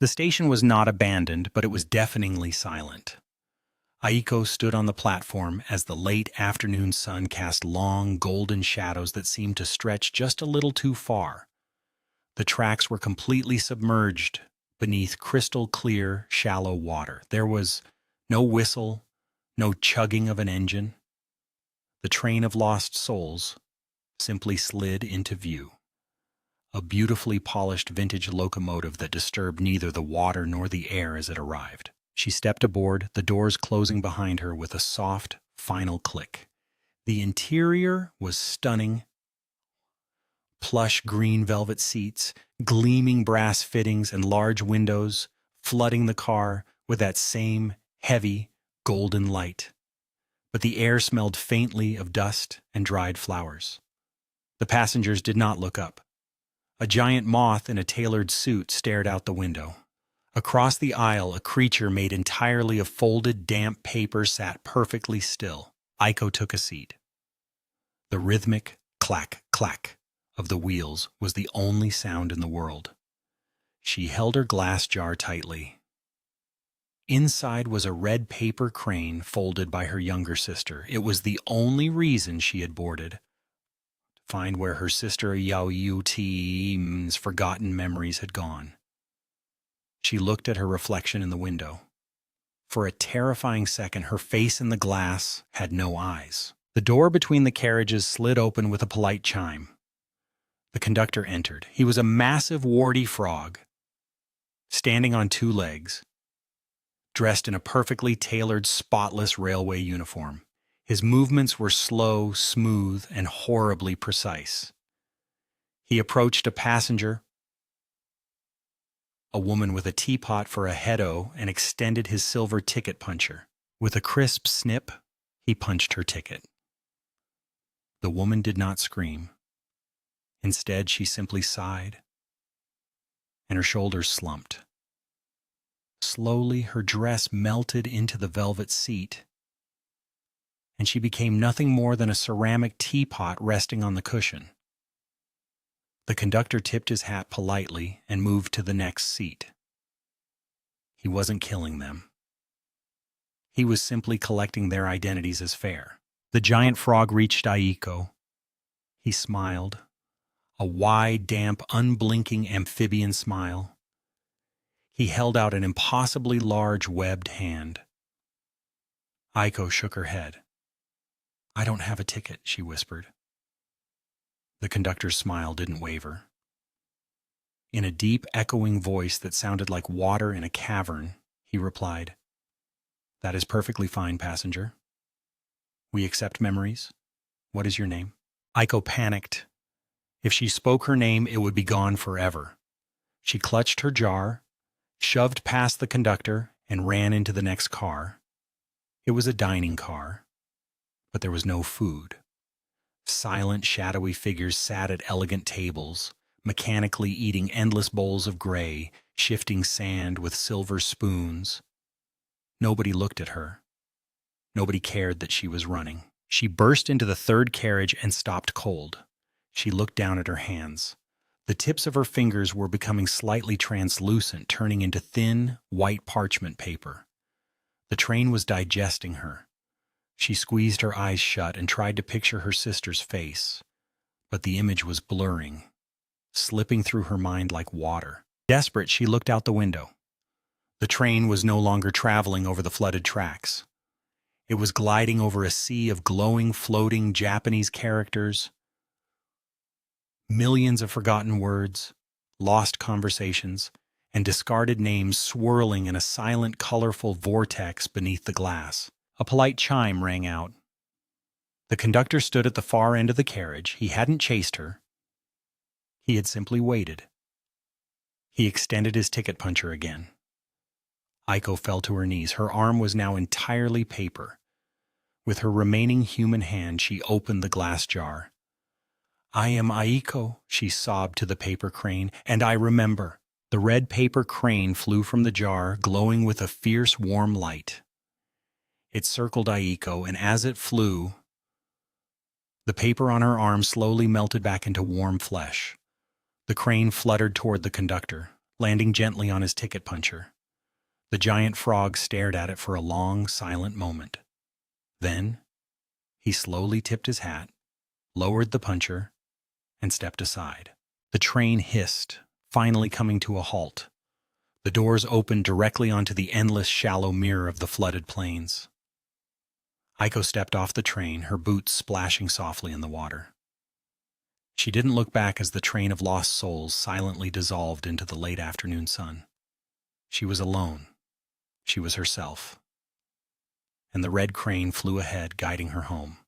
The station was not abandoned, but it was deafeningly silent. Aiko stood on the platform as the late afternoon sun cast long, golden shadows that seemed to stretch just a little too far. The tracks were completely submerged beneath crystal-clear, shallow water. There was no whistle, no chugging of an engine. The train of lost souls simply slid into view. A beautifully polished vintage locomotive that disturbed neither the water nor the air as it arrived. She stepped aboard, the doors closing behind her with a soft, final click. The interior was stunning. Plush green velvet seats, gleaming brass fittings, and large windows flooding the car with that same heavy, golden light. But the air smelled faintly of dust and dried flowers. The passengers did not look up. A giant moth in a tailored suit stared out the window. Across the aisle, a creature made entirely of folded, damp paper sat perfectly still. Aiko took a seat. The rhythmic clack, clack of the wheels was the only sound in the world. She held her glass jar tightly. Inside was a red paper crane folded by her younger sister. It was the only reason she had boarded. To find where her sister Yao Yu's forgotten memories had gone. She looked at her reflection in the window. For a terrifying second, her face in the glass had no eyes. The door between the carriages slid open with a polite chime. The conductor entered. He was a massive, warty frog, standing on two legs, dressed in a perfectly tailored, spotless railway uniform. His movements were slow, smooth, and horribly precise. He approached a passenger, a woman with a teapot for a heado, and extended his silver ticket puncher. With a crisp snip, he punched her ticket. The woman did not scream. Instead, she simply sighed, and her shoulders slumped. Slowly, her dress melted into the velvet seat, and she became nothing more than a ceramic teapot resting on the cushion. The conductor tipped his hat politely and moved to the next seat. He wasn't killing them. He was simply collecting their identities as fare. The giant frog reached Aiko. He smiled, a wide, damp, unblinking amphibian smile. He held out an impossibly large webbed hand. Aiko shook her head. "I don't have a ticket," she whispered. The conductor's smile didn't waver. In a deep, echoing voice that sounded like water in a cavern, he replied, "That is perfectly fine, passenger. We accept memories. What is your name?" Aiko panicked. If she spoke her name, it would be gone forever. She clutched her jar, shoved past the conductor, and ran into the next car. It was a dining car, but there was no food. Silent, shadowy figures sat at elegant tables, mechanically eating endless bowls of gray, shifting sand with silver spoons. Nobody looked at her. Nobody cared that she was running. She burst into the third carriage and stopped cold. She looked down at her hands. The tips of her fingers were becoming slightly translucent, turning into thin, white parchment paper. The train was digesting her. She squeezed her eyes shut and tried to picture her sister's face, but the image was blurring, slipping through her mind like water. Desperate, she looked out the window. The train was no longer traveling over the flooded tracks. It was gliding over a sea of glowing, floating Japanese characters, millions of forgotten words, lost conversations, and discarded names swirling in a silent, colorful vortex beneath the glass. A polite chime rang out. The conductor stood at the far end of the carriage. He hadn't chased her. He had simply waited. He extended his ticket puncher again. Aiko fell to her knees. Her arm was now entirely paper. With her remaining human hand, she opened the glass jar. "I am Aiko," she sobbed to the paper crane, "and I remember." The red paper crane flew from the jar, glowing with a fierce, warm light. It circled Aiko, and as it flew, the paper on her arm slowly melted back into warm flesh. The crane fluttered toward the conductor. landing gently on his ticket puncher. The giant frog stared at it for a long, silent moment. Then, he slowly tipped his hat, lowered the puncher, and stepped aside. The train hissed, finally coming to a halt. The doors opened directly onto the endless shallow mirror of the flooded plains. Aiko stepped off the train, her boots splashing softly in the water. She didn't look back as the train of lost souls silently dissolved into the late afternoon sun. She was alone. She was herself. And the red crane flew ahead, guiding her home.